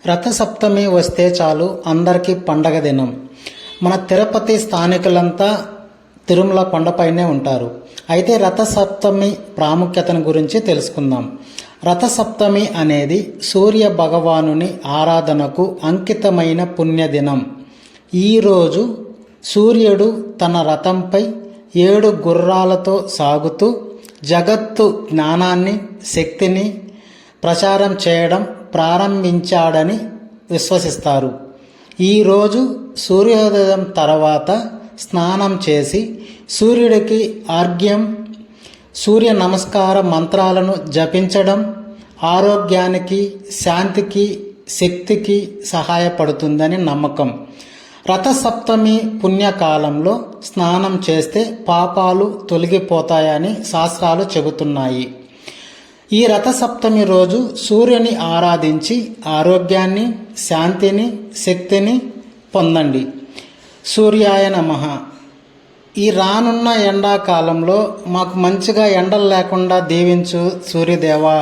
రథసప్తమి వస్తే చాలు అందరికీ పండగ దినం. మన తిరుపతి స్థానికులంతా తిరుమల కొండపైనే ఉంటారు. అయితే రథసప్తమి ప్రాముఖ్యతను గురించి తెలుసుకుందాం. రథసప్తమి అనేది సూర్య భగవానుని ఆరాధనకు అంకితమైన పుణ్యదినం. ఈరోజు సూర్యుడు తన రథంపై 7 గుర్రాలతో సాగుతూ జగత్తు జ్ఞానాన్ని, శక్తిని ప్రచారం చేయడం ప్రారంభించాడని విశ్వసిస్తారు. ఈరోజు సూర్యోదయం తర్వాత స్నానం చేసి సూర్యుడికి అర్ఘ్యం, సూర్య నమస్కార మంత్రాలను జపించడం ఆరోగ్యానికి, శాంతికి, శక్తికి సహాయపడుతుందని నమ్మకం. రథసప్తమి పుణ్యకాలంలో స్నానం చేస్తే పాపాలు తొలగిపోతాయని శాస్త్రాలు చెబుతున్నాయి. ఈ రథసప్తమి రోజు సూర్యుని ఆరాధించి ఆరోగ్యాన్ని, శాంతిని, శక్తిని పొందండి. సూర్యాయ నమః. ఈ రానున్న ఎండాకాలంలో మాకు మంచిగా ఎండలు లేకుండా దీవించు సూర్యదేవా.